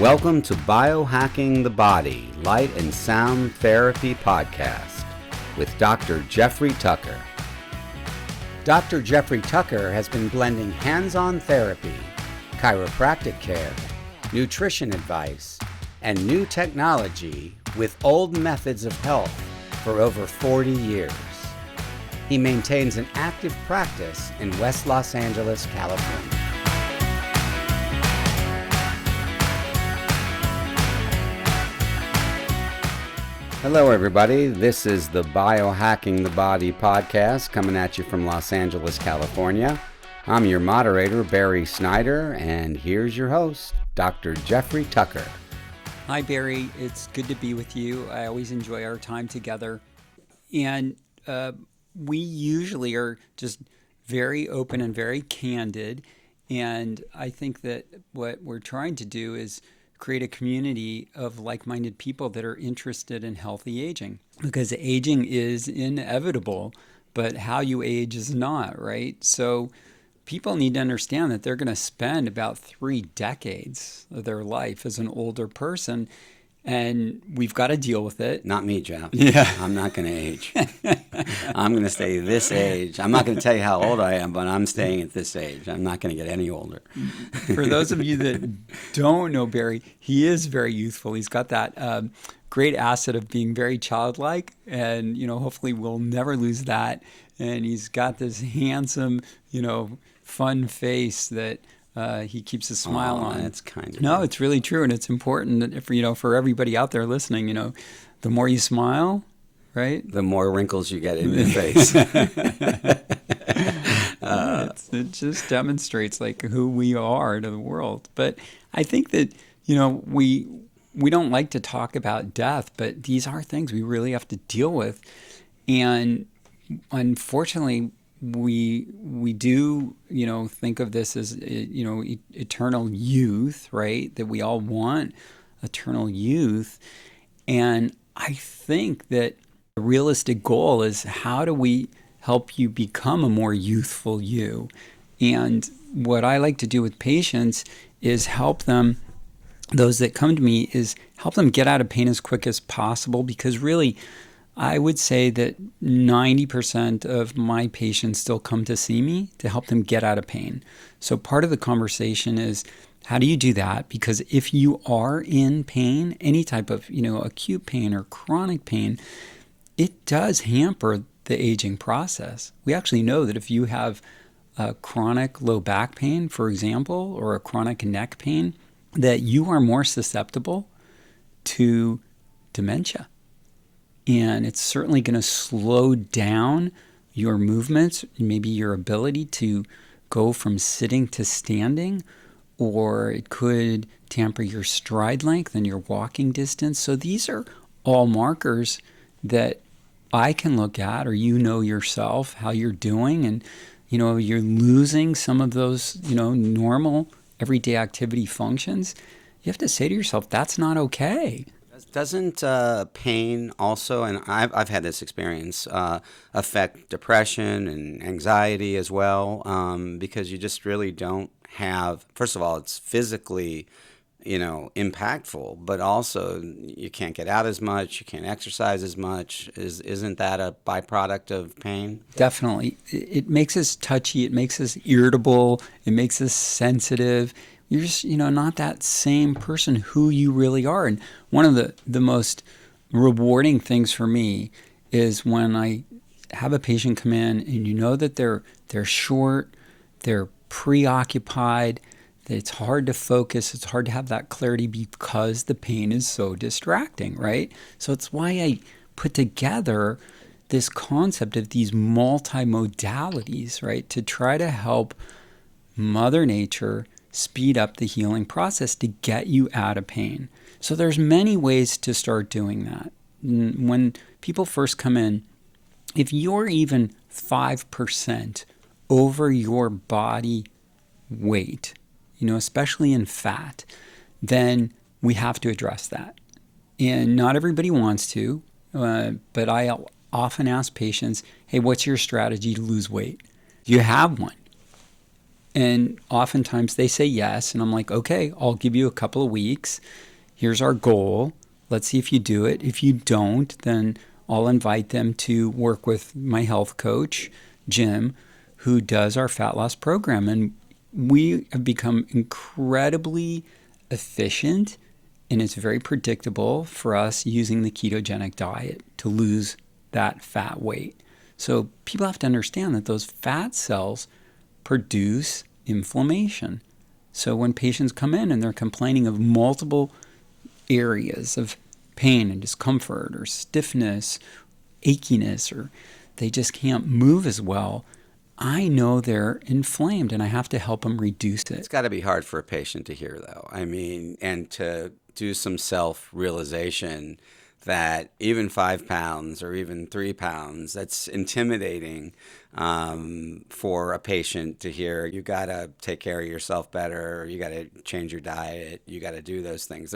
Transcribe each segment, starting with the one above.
Welcome to Biohacking the Body, Light and Sound Therapy Podcast with Dr. Jeffrey Tucker. Dr. Jeffrey Tucker has been blending hands-on therapy, chiropractic care, nutrition advice, and new technology with old methods of health for over 40 years. He maintains an active practice in West Los Angeles, California. Hello, everybody. This is the Biohacking the Body podcast coming at you from Los Angeles, California. I'm your moderator, Barry Snyder, and here's your host, Dr. Jeffrey Tucker. Hi, Barry. It's good to be with you. I always enjoy our time together. And we usually are just very open and very candid. And I think that what we're trying to do is create a community of like-minded people that are interested in healthy aging, because aging is inevitable, but how you age is not, right? So people need to understand that they're going to spend about 3 decades of their life as an older person, and we've got to deal with it. Not me, Jeff. Yeah. I'm not going to age. I'm going to stay this age. I'm not going to tell you how old I am, but I'm staying at this age. I'm not going to get any older. For those of you that don't know Barry, he is very youthful. He's got that great asset of being very childlike, and hopefully we'll never lose that. And he's got this handsome, fun face that he keeps a smile on. That's kind of no, it's really true, and it's important that for everybody out there listening. The more you smile, right, the more wrinkles you get in your face. It just demonstrates who we are to the world. But I think that we don't like to talk about death, but these are things we really have to deal with, and unfortunately, we do think of this as eternal youth, right? That we all want eternal youth, and I think that the realistic goal is, how do we help you become a more youthful you? And what I like to do with patients is help them, those that come to me, is help them get out of pain as quick as possible, because really, I would say that 90% of my patients still come to see me to help them get out of pain. So part of the conversation is, how do you do that? Because if you are in pain, any type of acute pain or chronic pain, it does hamper the aging process. We actually know that if you have a chronic low back pain, for example, or a chronic neck pain, that you are more susceptible to dementia. And it's certainly going to slow down your movements, maybe your ability to go from sitting to standing, or it could tamper your stride length and your walking distance. So these are all markers that I can look at, or yourself, how you're doing, and you're losing some of those normal everyday activity functions. You have to say to yourself, that's not okay. Doesn't pain also, and I've had this experience, affect depression and anxiety as well, because you just really don't have, first of all, it's physically, impactful, but also you can't get out as much, you can't exercise as much. Isn't that a byproduct of pain? Definitely. It makes us touchy, it makes us irritable, it makes us sensitive. You're just, not that same person who you really are. And one of the most rewarding things for me is when I have a patient come in and that they're short, they're preoccupied, that it's hard to focus, it's hard to have that clarity because the pain is so distracting, right? So it's why I put together this concept of these multimodalities, right, to try to help Mother Nature speed up the healing process to get you out of pain. So there's many ways to start doing that. When people first come in, if you're even 5% over your body weight, especially in fat, then we have to address that. And not everybody wants to, but I often ask patients, hey, what's your strategy to lose weight? Do you have one? And oftentimes they say yes. And I'm like, okay, I'll give you a couple of weeks. Here's our goal. Let's see if you do it. If you don't, then I'll invite them to work with my health coach, Jim, who does our fat loss program. And we have become incredibly efficient, and it's very predictable for us using the ketogenic diet to lose that fat weight. So people have to understand that those fat cells produce inflammation. So when patients come in and they're complaining of multiple areas of pain and discomfort or stiffness, achiness, or they just can't move as well, I know they're inflamed and I have to help them reduce it. It's got to be hard for a patient to hear, though. I mean, and to do some self-realization that even 5 pounds or even 3 pounds, that's intimidating for a patient to hear. You got to take care of yourself better. You got to change your diet. You got to do those things.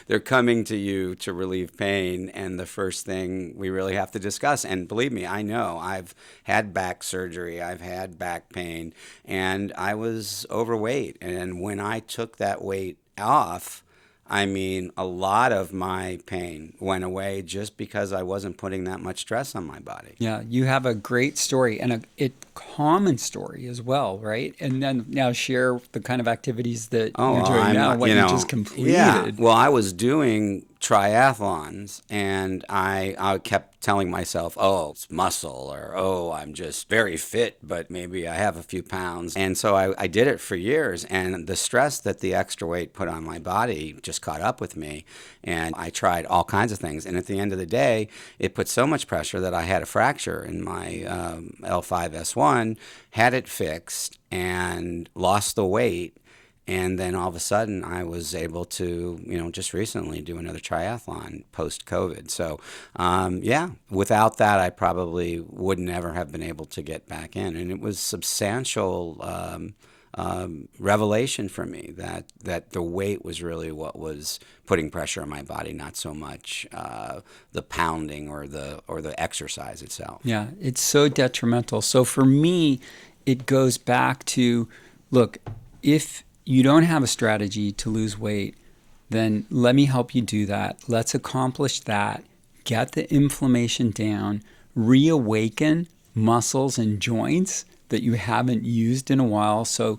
They're coming to you to relieve pain. And the first thing we really have to discuss, and believe me, I know I've had back surgery. I've had back pain, and I was overweight. And when I took that weight off, I mean, a lot of my pain went away just because I wasn't putting that much stress on my body. Yeah, you have a great story and a common story as well, right? And then now share the kind of activities that you're doing now, what you just completed. Yeah, well, I was doing triathlons, and I kept telling myself, oh, it's muscle, or oh, I'm just very fit, but maybe I have a few pounds. And so I did it for years, and the stress that the extra weight put on my body just caught up with me, and I tried all kinds of things. And at the end of the day, it put so much pressure that I had a fracture in my L5-S1, had it fixed, and lost the weight. And then all of a sudden, I was able to, just recently do another triathlon post-COVID. So, yeah, without that, I probably would never have been able to get back in. And it was substantial revelation for me that the weight was really what was putting pressure on my body, not so much the pounding or the exercise itself. Yeah, it's so detrimental. So for me, it goes back to, look, if you don't have a strategy to lose weight, then let me help you do that. Let's accomplish that. Get the inflammation down, reawaken muscles and joints that you haven't used in a while. So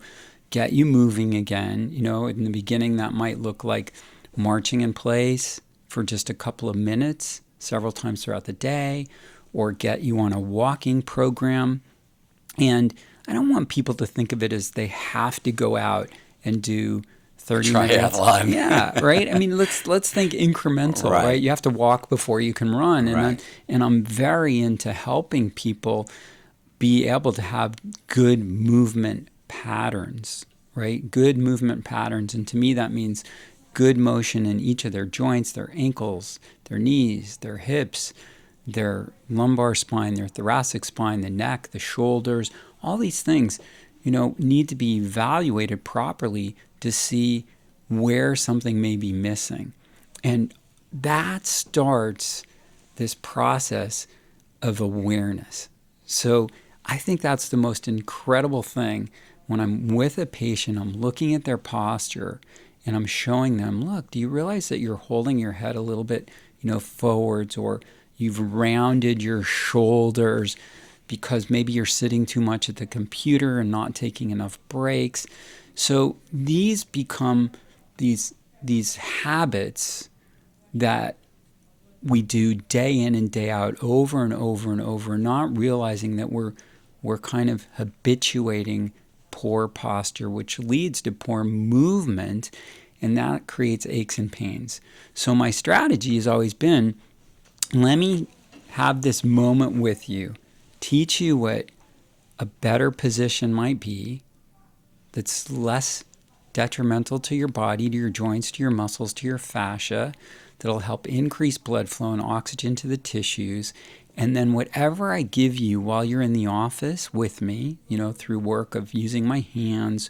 get you moving again. In the beginning, that might look like marching in place for just a couple of minutes, several times throughout the day, or get you on a walking program. And I don't want people to think of it as they have to go out and do 30 minutes. Triathlon. Yeah, right? I mean, let's think incremental, right? You have to walk before you can run. And, I'm very into helping people be able to have good movement patterns, right? Good movement patterns. And to me, that means good motion in each of their joints, their ankles, their knees, their hips, their lumbar spine, their thoracic spine, the neck, the shoulders. All these things need to be evaluated properly to see where something may be missing. And that starts this process of awareness. So I think that's the most incredible thing. When I'm with a patient, I'm looking at their posture and I'm showing them, look, do you realize that you're holding your head a little bit, forwards, or you've rounded your shoulders because maybe you're sitting too much at the computer and not taking enough breaks. So these become these habits that we do day in and day out, over and over and over, not realizing that we're kind of habituating poor posture, which leads to poor movement, and that creates aches and pains. So my strategy has always been, let me have this moment with you, teach you what a better position might be that's less detrimental to your body, to your joints, to your muscles, to your fascia, that'll help increase blood flow and oxygen to the tissues. And then whatever I give you while you're in the office with me, through work of using my hands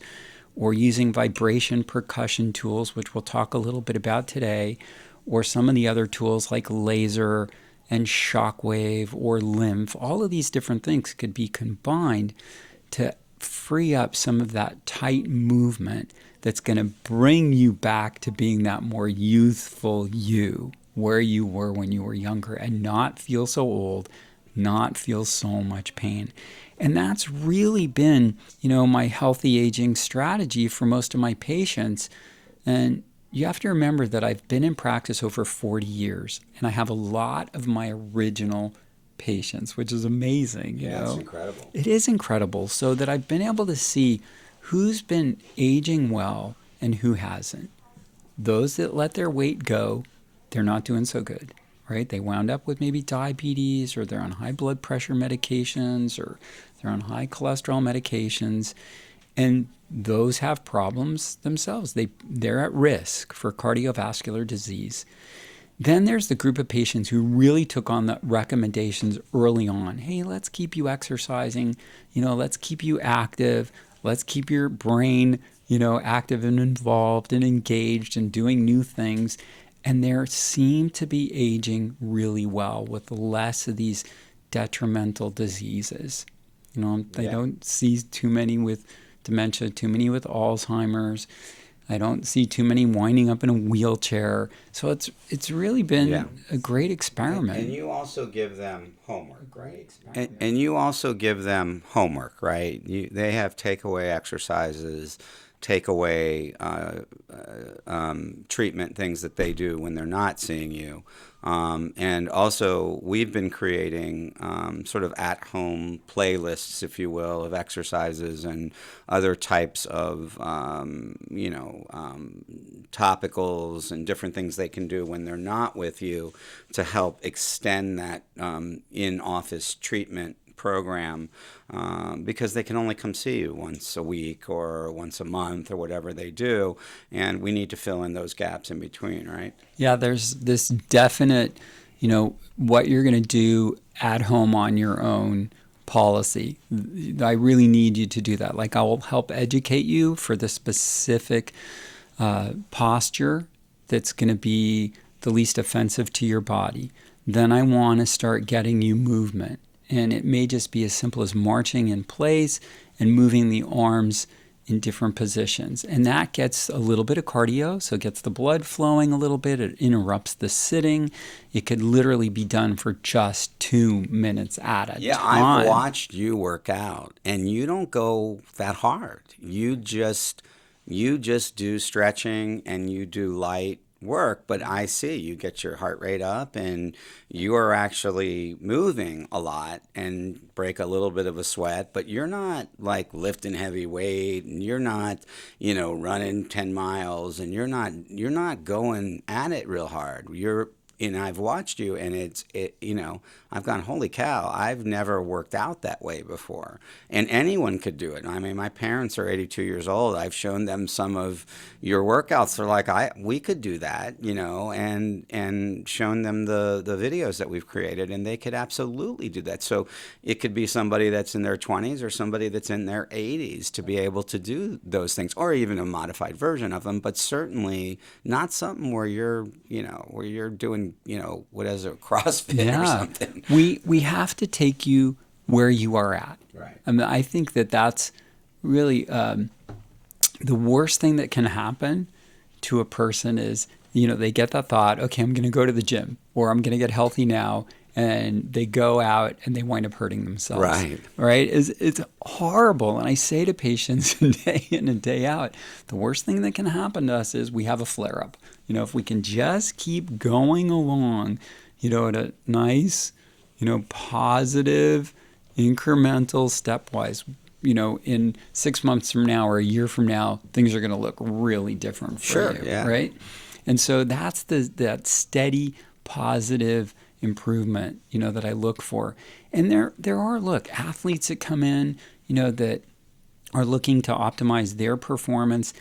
or using vibration percussion tools, which we'll talk a little bit about today, or some of the other tools like laser and shockwave or lymph, all of these different things could be combined to free up some of that tight movement that's going to bring you back to being that more youthful you, where you were when you were younger, and not feel so old, not feel so much pain. And that's really been, my healthy aging strategy for most of my patients. And you have to remember that I've been in practice over 40 years, and I have a lot of my original patients, which is amazing. It's incredible. It is incredible. So that I've been able to see who's been aging well and who hasn't. Those that let their weight go, they're not doing so good, right? They wound up with maybe diabetes, or they're on high blood pressure medications, or they're on high cholesterol medications. And those have problems themselves. They're at risk for cardiovascular disease. Then there's the group of patients who really took on the recommendations early on. Hey, let's keep you exercising. Let's keep you active. Let's keep your brain, active and involved and engaged and doing new things. And they seem to be aging really well with less of these detrimental diseases. They don't see too many with dementia, too many with Alzheimer's. I don't see too many winding up in a wheelchair. So it's really been a great experiment. And you also give them homework, right? And you also give them homework, right? They have takeaway exercises, takeaway treatment things that they do when they're not seeing you. And also, we've been creating sort of at-home playlists, if you will, of exercises and other types of, topicals and different things they can do when they're not with you to help extend that in-office treatment program, because they can only come see you once a week or once a month or whatever they do, and we need to fill in those gaps in between, right? Yeah, there's this definite, what you're going to do at home on your own policy. I really need you to do that. Like, I will help educate you for the specific posture that's going to be the least offensive to your body. Then I want to start getting you movement. And it may just be as simple as marching in place and moving the arms in different positions. And that gets a little bit of cardio, so it gets the blood flowing a little bit. It interrupts the sitting. It could literally be done for just 2 minutes at a time. Yeah, I've watched you work out, and you don't go that hard. You just do stretching and you do light work, but I see you get your heart rate up and you are actually moving a lot and break a little bit of a sweat, but you're not like lifting heavy weight, and you're not, running 10 miles, and you're not going at it real hard. I've watched you, and I've gone, holy cow, I've never worked out that way before. And anyone could do it. I mean, my parents are 82 years old. I've shown them some of your workouts. They're like, we could do that, and shown them the videos that we've created, and they could absolutely do that. So it could be somebody that's in their 20s or somebody that's in their 80s to be able to do those things, or even a modified version of them, but certainly not something where you're doing, what is it, CrossFit or something. We have to take you where you are at. Right. I mean, I think that's really the worst thing that can happen to a person is, they get that thought, okay, I'm going to go to the gym, or I'm going to get healthy now, and they go out and they wind up hurting themselves. Right? It's horrible. And I say to patients day in and day out, the worst thing that can happen to us is we have a flare-up. If we can just keep going along, at a nice, positive, incremental, stepwise, in 6 months from now or a year from now, things are going to look really different for you, right? And so that's that steady, positive improvement, that I look for. And there are, athletes that come in, that are looking to optimize their performance.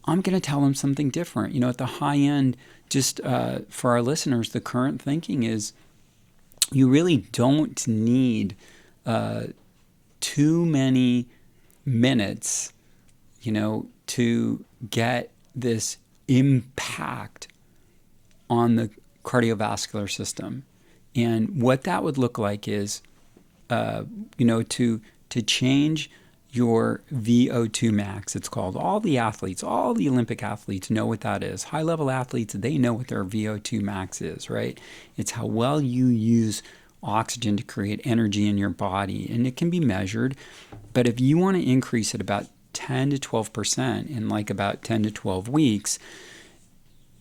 I'm going to tell them something different. At the high end, just for our listeners, the current thinking is you really don't need too many minutes, to get this impact on the cardiovascular system. And what that would look like is, to change your VO2 max, it's called. All the athletes, all the Olympic athletes know what that is. High-level athletes, they know what their VO2 max is, right? It's how well you use oxygen to create energy in your body, and it can be measured. But if you want to increase it about 10 to 12% in like about 10 to 12 weeks,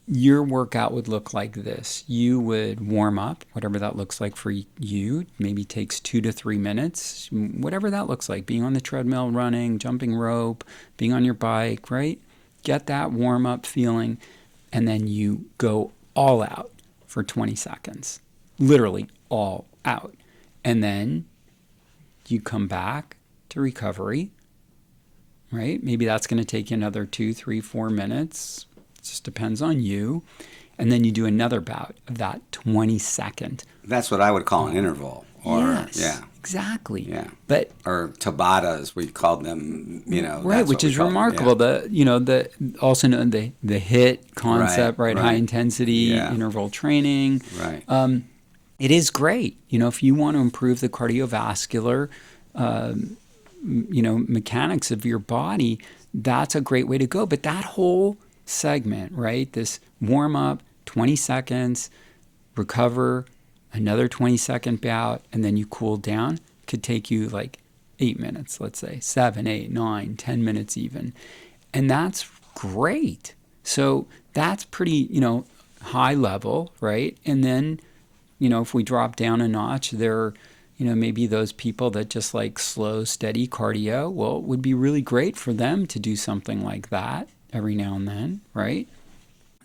your workout would look like this. You would warm up, whatever that looks like for you. Maybe takes 2 to 3 minutes, whatever that looks like. Being on the treadmill, running, jumping rope, being on your bike, right? Get that warm up feeling, and then you go all out for 20 seconds. Literally all out. And then you come back to recovery, right? Maybe that's going to take you another 2, 3, 4 minutes. It just depends on you. And then you do another bout of that 20-second. That's what I would call an interval. Or, yes, yeah. exactly. Yeah. But or Tabatas, we called them, right, which is remarkable. The also known the HIIT concept, right? High intensity interval training. Right. It is great. If you want to improve the cardiovascular, mechanics of your body, that's a great way to go. But that whole segment, right? This warm up, 20 seconds, recover, another 20-second bout, and then you cool down, could take you like 8 minutes, let's say, 7, 8, 9, 10 minutes even. And that's great. So that's pretty, high level, right? And then, if we drop down a notch, there are, maybe those people that just like slow, steady cardio. Well, it would be really great for them to do something like that every now and then, right?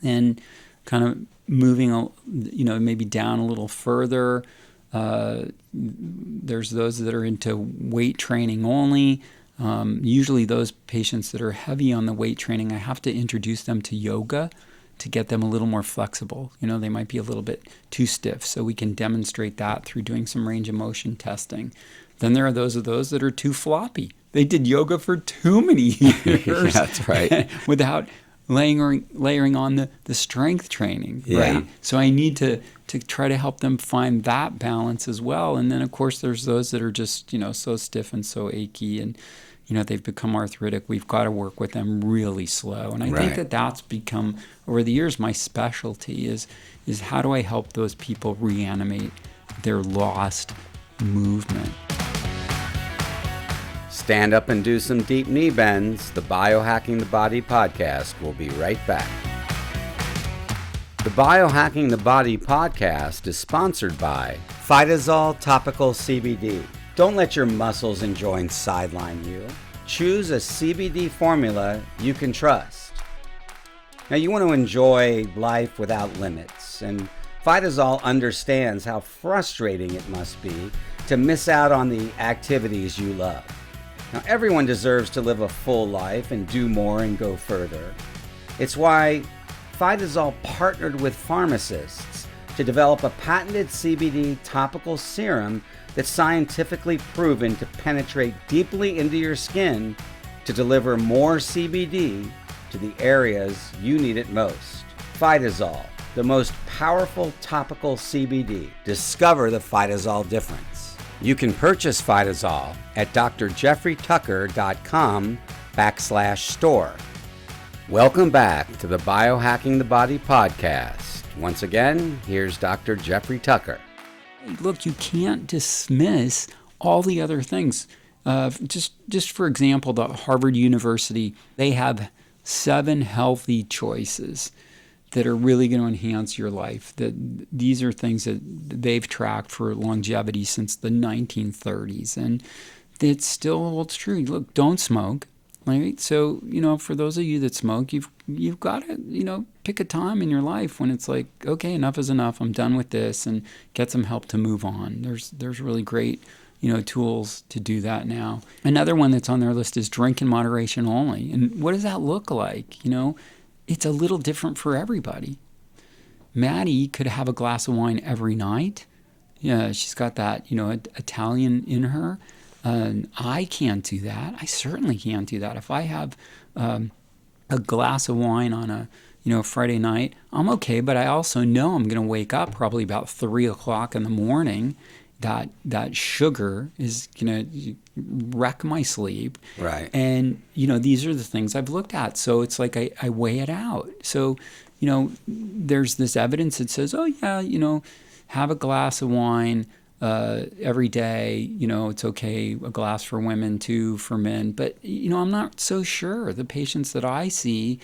And kind of moving, maybe down a little further. There's those that are into weight training only. Usually those patients that are heavy on the weight training, I have to introduce them to yoga to get them a little more flexible. They might be a little bit too stiff, so we can demonstrate that through doing some range of motion testing. Then there are those that are too floppy. They did yoga for too many years. That's right. Without layering on the strength training, right? So I need to try to help them find that balance as well. And then, of course, there's those that are just, so stiff and so achy and, they've become arthritic. We've got to work with them really slow. And I think that that's become, over the years, my specialty is how do I help those people reanimate their lost movement. Stand up and do some deep knee bends. The Biohacking the Body podcast will be right back. The Biohacking the Body podcast is sponsored by Phytazol Topical CBD. Don't let your muscles and joints sideline you. Choose a CBD formula you can trust. Now, you want to enjoy life without limits, and Phytazol understands how frustrating it must be to miss out on the activities you love. Now, everyone deserves to live a full life and do more and go further. It's why Phytazol partnered with pharmacists to develop a patented CBD topical serum that's scientifically proven to penetrate deeply into your skin to deliver more CBD to the areas you need it most. Phytazol, the most powerful topical CBD. Discover the Phytazol difference. You can purchase Phytazol at drjeffreytucker.com/store. Welcome back to the Biohacking the Body podcast. Once again, here's Dr. Jeffrey Tucker. Look, you can't dismiss all the other things. Just for example, the Harvard University, they have 7 healthy choices that are really going to enhance your life. These are things that they've tracked for longevity since the 1930s, and it still holds true. Look, don't smoke. Right? So, for those of you that smoke, you've got to, pick a time in your life when it's like, okay, enough is enough. I'm done with this, and get some help to move on. There's really great, tools to do that now. Another one that's on their list is drink in moderation only. And what does that look like? It's a little different for everybody. Maddie could have a glass of wine every night. Yeah, she's got that, Italian in her. I can't do that. I certainly can't do that. If I have a glass of wine on a Friday night, I'm okay. But I also know I'm going to wake up probably about 3 o'clock in the morning, that sugar is going to wreck my sleep. Right. And, these are the things I've looked at. So it's like I weigh it out. So, there's this evidence that says, oh, yeah, have a glass of wine every day. It's okay, a glass for women, 2 for men. But, I'm not so sure. The patients that I see,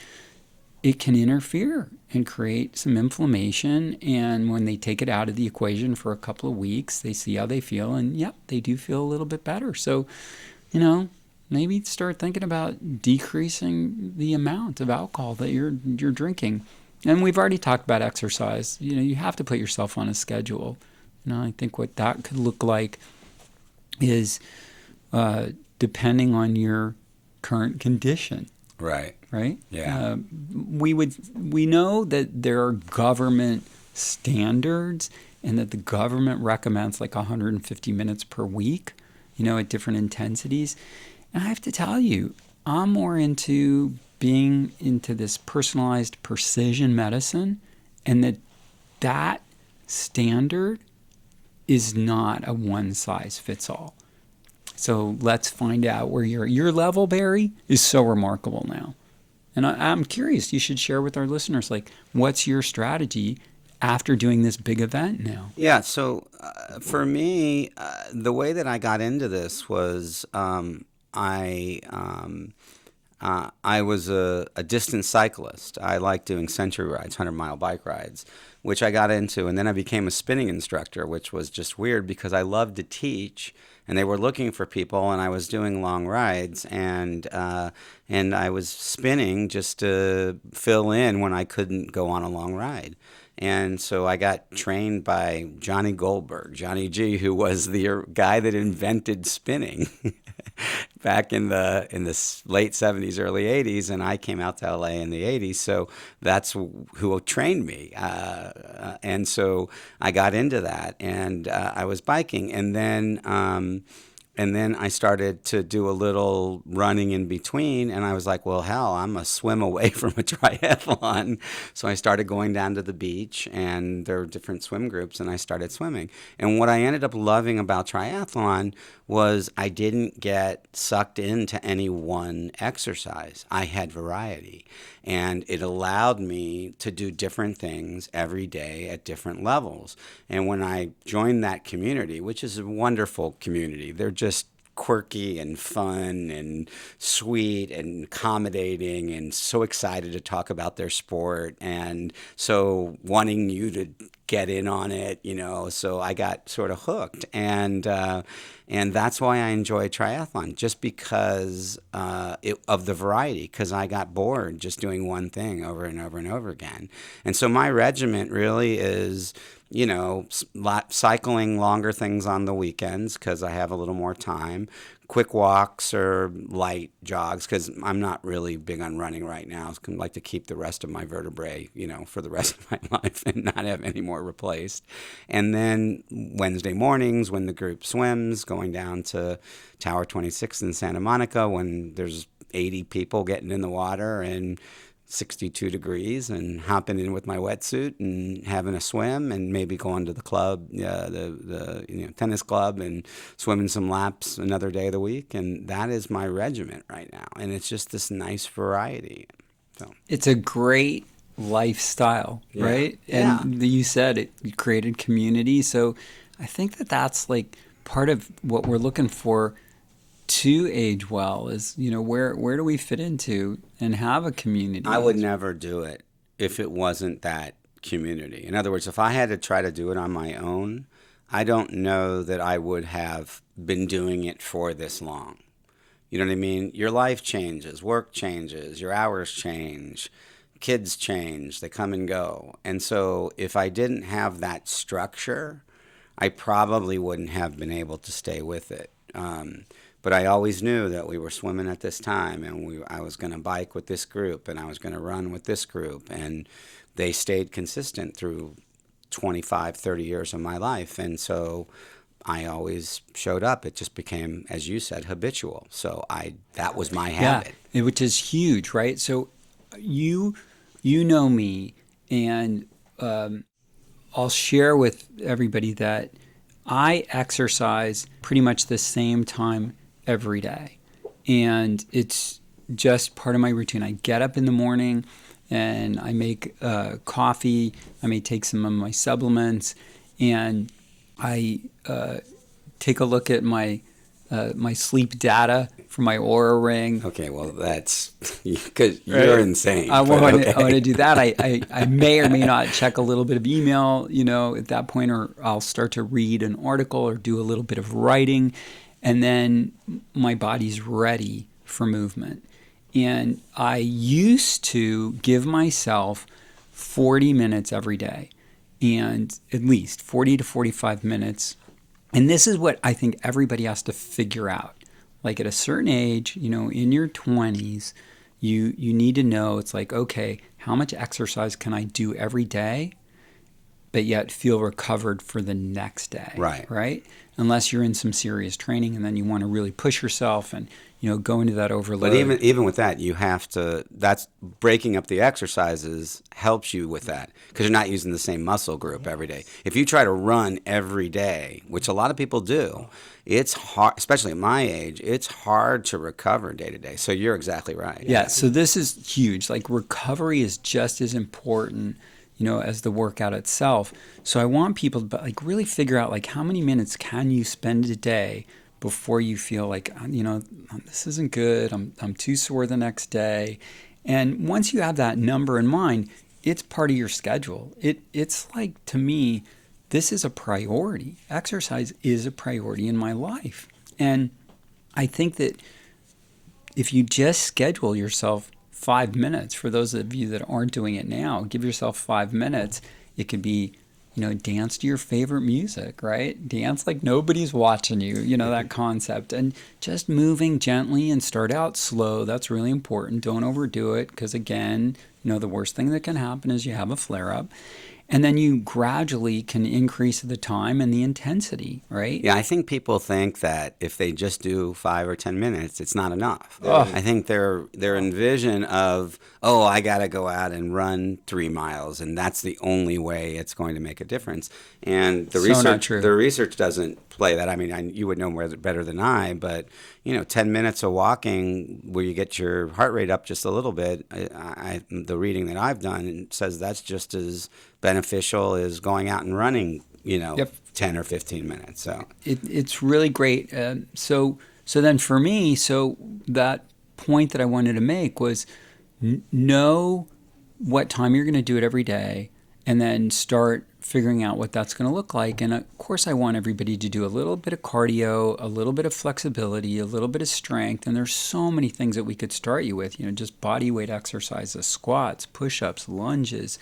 it can interfere and create some inflammation. And when they take it out of the equation for a couple of weeks, they see how they feel. And yep, they do feel a little bit better. So, maybe start thinking about decreasing the amount of alcohol that you're drinking. And we've already talked about exercise. You have to put yourself on a schedule. I think what that could look like is depending on your current condition. Right. Right? Yeah. We know that there are government standards and that the government recommends like 150 minutes per week, at different intensities. And I have to tell you, I'm more into being into this personalized precision medicine, and that standard is not a one size fits all. So let's find out where your level, Barry, is so remarkable now. And I'm curious, you should share with our listeners, like, what's your strategy after doing this big event now? Yeah, so for me, the way that I got into this was I was a distance cyclist. I like doing century rides, 100-mile bike rides, which I got into. And then I became a spinning instructor, which was just weird because I loved to teach. And they were looking for people, and I was doing long rides, and I was spinning just to fill in when I couldn't go on a long ride. And so I got trained by Johnny Goldberg, Johnny G, who was the guy that invented spinning back in the late 70s, early 80s, and I came out to LA in the 80s. So that's who trained me. And so I got into that, and I was biking. And then I started to do a little running in between, and I was like, well, hell, I'm a swim away from a triathlon. So I started going down to the beach, and there were different swim groups, and I started swimming. And what I ended up loving about triathlon was I didn't get sucked into any one exercise. I had variety, and it allowed me to do different things every day at different levels. And when I joined that community, which is a wonderful community, they're just quirky and fun and sweet and accommodating and so excited to talk about their sport and so wanting you to get in on it, so I got sort of hooked. And that's why I enjoy triathlon, just because of the variety, because I got bored just doing one thing over and over and over again. And so my regiment really is, cycling longer things on the weekends because I have a little more time, quick walks or light jogs because I'm not really big on running right now. I like to keep the rest of my vertebrae, for the rest of my life and not have any more replaced. And then Wednesday mornings when the group swims, going down to Tower 26 in Santa Monica when there's 80 people getting in the water and 62 degrees, and hopping in with my wetsuit and having a swim, and maybe going to the club, the tennis club, and swimming some laps another day of the week. And that is my regiment right now. And it's just this nice variety. So it's a great lifestyle, right? Yeah. And you said it created community. So I think that's like part of what we're looking for to age well is, where do we fit into and have a community? I would never do it if it wasn't that community. In other words, if I had to try to do it on my own, I don't know that I would have been doing it for this long. You know what I mean? Your life changes, work changes, your hours change, kids change, they come and go. And so if I didn't have that structure, I probably wouldn't have been able to stay with it. But I always knew that we were swimming at this time, and I was going to bike with this group, and I was going to run with this group. And they stayed consistent through 25, 30 years of my life. And so I always showed up. It just became, as you said, habitual. So that was my habit. Yeah, which is huge, right? So you know me, and I'll share with everybody that I exercise pretty much the same time every day. And it's just part of my routine. I get up in the morning and I make coffee. I may take some of my supplements, and I take a look at my sleep data for my Aura Ring. Okay, well, that's because you're insane. I want to do that. I may or may not check a little bit of email, at that point, or I'll start to read an article or do a little bit of writing, and then my body's ready for movement. And I used to give myself 40 minutes every day, and at least 40 to 45 minutes. And this is what I think everybody has to figure out. Like at a certain age, in your 20s, you need to know, it's like, okay, how much exercise can I do every day, but yet feel recovered for the next day? Right? Unless you're in some serious training and then you want to really push yourself and, go into that overload. But even with that, you have to, that's breaking up the exercises helps you with that because you're not using the same muscle group every day. If you try to run every day, which a lot of people do, it's hard, especially at my age, it's hard to recover day to day. So you're exactly right. Yeah. So this is huge. Like recovery is just as important, as the workout itself. So I want people to really figure out how many minutes can you spend a day before you feel like, this isn't good. I'm too sore the next day. And once you have that number in mind, it's part of your schedule. It's like, to me, this is a priority. Exercise is a priority in my life. And I think that if you just schedule yourself 5 minutes, for those of you that aren't doing it now, give yourself 5 minutes. It could be, dance to your favorite music, right? Dance like nobody's watching you, that concept. And just moving gently and start out slow. That's really important. Don't overdo it because, again, the worst thing that can happen is you have a flare-up. And then you gradually can increase the time and the intensity, right? Yeah, I think people think that if they just do 5 or 10 minutes, it's not enough. I think they're in vision of, I got to go out and run 3 miles, and that's the only way it's going to make a difference. And the research doesn't play that. I mean, you would know better than I, but 10 minutes of walking where you get your heart rate up just a little bit, the reading that I've done says that's just as beneficial as going out and running, 10 or 15 minutes. So it's really great. So then for me, that point that I wanted to make was know what time you're going to do it every day, and then start figuring out what that's going to look like. And of course, I want everybody to do a little bit of cardio, a little bit of flexibility, a little bit of strength. And there's so many things that we could start you with, just body weight exercises, squats, push-ups, lunges,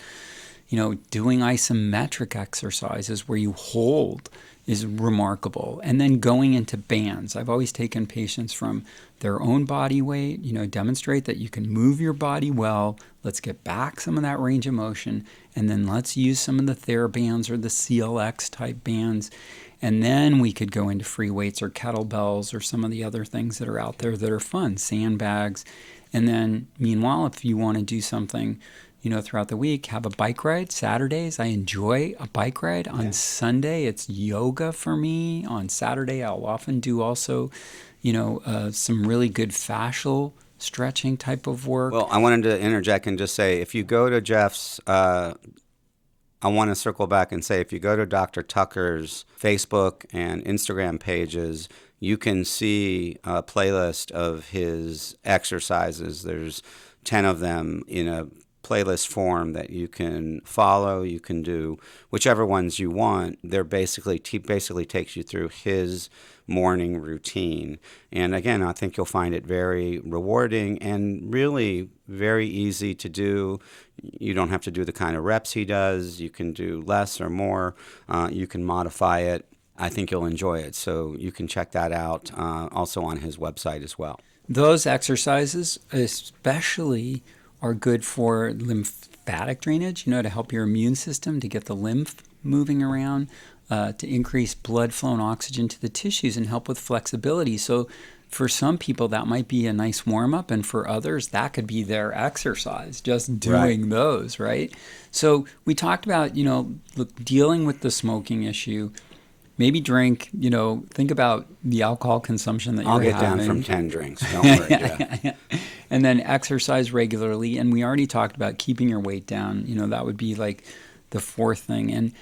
doing isometric exercises where you hold is remarkable. And then going into bands. I've always taken patients from their own body weight, demonstrate that you can move your body well. Let's get back some of that range of motion. And then let's use some of the TheraBands or the CLX type bands. And then we could go into free weights or kettlebells or some of the other things that are out there that are fun, sandbags. And then meanwhile, if you want to do something throughout the week, have a bike ride. Saturdays, I enjoy a bike ride. On Sunday, it's yoga for me. On Saturday, I'll often do also, some really good fascial stretching type of work. Well, I wanted to interject and just say, if you go to Jeff's, I want to circle back and say, if you go to Dr. Tucker's Facebook and Instagram pages, you can see a playlist of his exercises. There's 10 of them in a playlist form that you can follow. You can do whichever ones you want. They're basically takes you through his morning routine. And again, I think you'll find it very rewarding and really very easy to do. You don't have to do the kind of reps he does. You can do less or more. You can modify it. I think you'll enjoy it. So you can check that out also on his website as well. Those exercises especially are good for lymphatic drainage, to help your immune system to get the lymph moving around, to increase blood flow and oxygen to the tissues and help with flexibility. So for some people, that might be a nice warm-up, and for others, that could be their exercise, just doing those, right? So we talked about, dealing with the smoking issue. maybe drink, think about the alcohol consumption that I'll you're get having. down from 10 drinks. Don't worry, Jeff. And then exercise regularly. And we already talked about keeping your weight down. That would be like the fourth thing. And,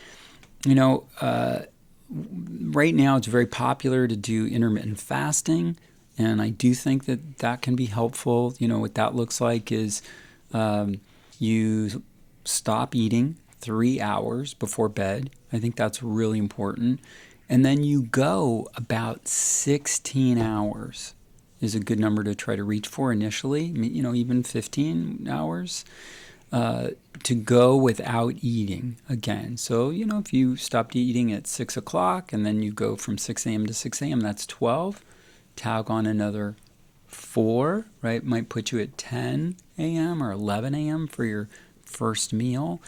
right now it's very popular to do intermittent fasting. And I do think that can be helpful. What that looks like is you stop eating 3 hours before bed. I think that's really important. And then you go about 16 hours is a good number to try to reach for initially, even 15 hours to go without eating again. So, if you stopped eating at 6 o'clock and then you go from 6 a.m. to 6 a.m., that's 12. Tag on another 4, right? Might put you at 10 a.m. or 11 a.m. for your first meal.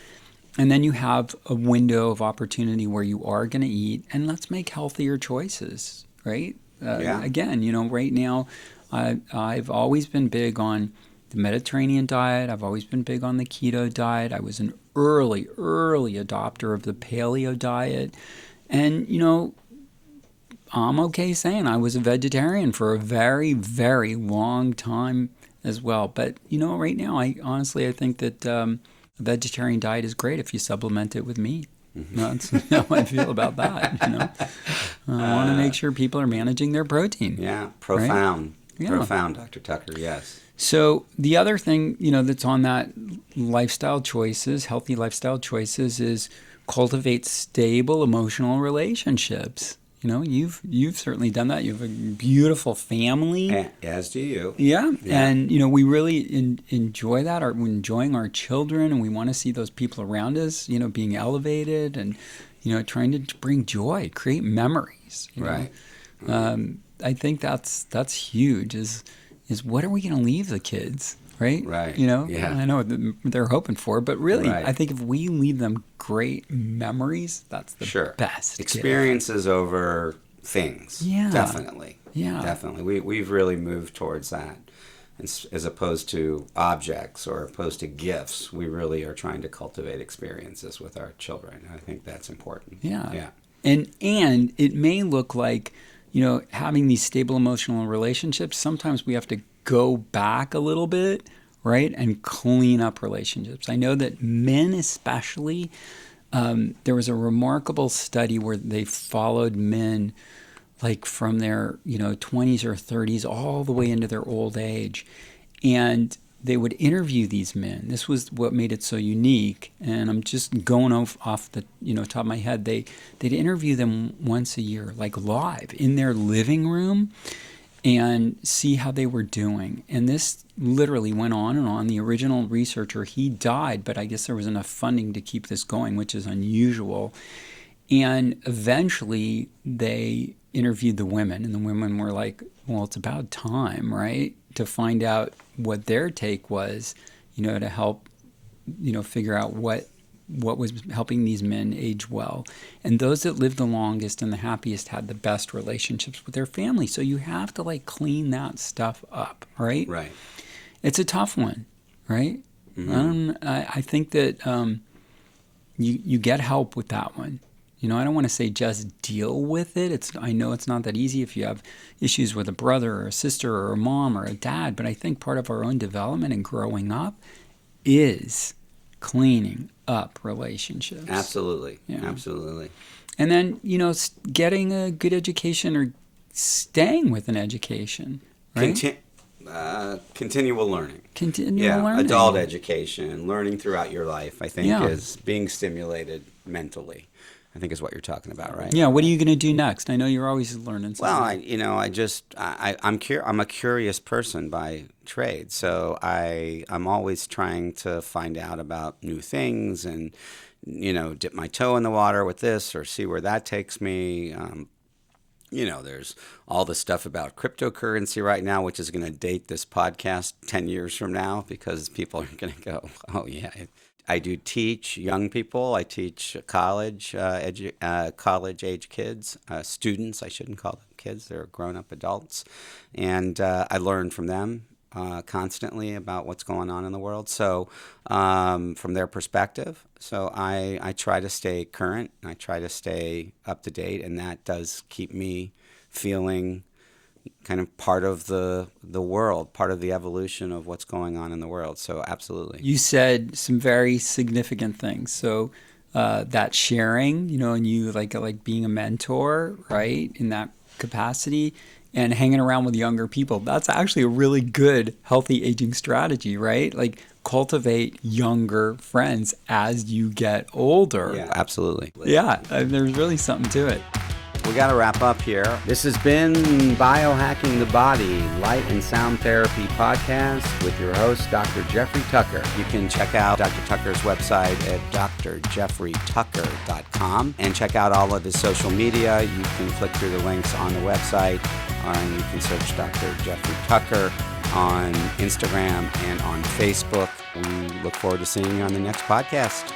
And then you have a window of opportunity where you are going to eat, and let's make healthier choices, right? Again, right now, I've always been big on the Mediterranean diet. I've always been big on the keto diet. I was an early adopter of the paleo diet. And, I'm okay saying I was a vegetarian for a very, very long time as well. But, right now, I think that a vegetarian diet is great if you supplement it with meat. That's how I feel about that. I want to make sure people are managing their protein. Yeah, profound. Right? Yeah. Profound, Dr. Tucker, yes. So the other thing, that's on that healthy lifestyle choices is cultivate stable emotional relationships. You've certainly done that. You have a beautiful family. As do you. Yeah. And, we really enjoy that. We're enjoying our children, and we want to see those people around us, being elevated and, trying to bring joy, create memories. Right. I think that's huge is what are we going to leave the kids? Right? Right. Yeah. I know they're hoping for, but really, right. I think if we leave them great memories, that's the best. Experiences over things. Yeah. Definitely. Yeah. Definitely. We've really moved towards that. As opposed to objects or opposed to gifts, we really are trying to cultivate experiences with our children. I think that's important. Yeah. Yeah. And it may look like, having these stable emotional relationships, sometimes we have to go back a little bit, right, and clean up relationships. I know that men especially, there was a remarkable study where they followed men like from their 20s or 30s all the way into their old age, and they would interview these men. This was what made it so unique, and I'm just going off the top of my head. They'd interview them once a year, like live in their living room, and see how they were doing. And this literally went on and on. The original researcher, he died, but I guess there was enough funding to keep this going, which is unusual. And eventually they interviewed the women, and the women were like, well, it's about time, right, to find out what their take was, to help, figure out what was helping these men age well. And those that lived the longest and the happiest had the best relationships with their family. So you have to clean that stuff up, right? Right. It's a tough one, right? Mm-hmm. I think that you get help with that one. I don't want to say just deal with it. I know it's not that easy if you have issues with a brother or a sister or a mom or a dad, but I think part of our own development and growing up is cleaning up relationships. Absolutely. Yeah. Absolutely. And then, getting a good education or staying with an education, right? Continual learning. Continual learning. Adult education, learning throughout your life, I think, is being stimulated mentally. I think is what you're talking about, right? Yeah. What are you going to do next? I know you're always learning something. Well, I'm a curious person by trade, so I'm always trying to find out about new things and, dip my toe in the water with this or see where that takes me. There's all the stuff about cryptocurrency right now, which is going to date this podcast 10 years from now because people are going to go, oh, yeah. I do teach young people. I teach college age kids, students. I shouldn't call them kids. They're grown-up adults. And I learn from them. constantly about what's going on in the world. So from their perspective, so I try to stay current. I try to stay up to date, and that does keep me feeling kind of part of the world, part of the evolution of what's going on in the world. So absolutely. You said some very significant things. So that sharing, and you like being a mentor, right, in that capacity, and hanging around with younger people. That's actually a really good healthy aging strategy, right? Like cultivate younger friends as you get older. Yeah, absolutely. Yeah, there's really something to it. We got to wrap up here. This has been Biohacking the Body, Light and Sound Therapy podcast with your host, Dr. Jeffrey Tucker. You can check out Dr. Tucker's website at drjeffreytucker.com and check out all of his social media. You can click through the links on the website, and you can search Dr. Jeffrey Tucker on Instagram and on Facebook. We look forward to seeing you on the next podcast.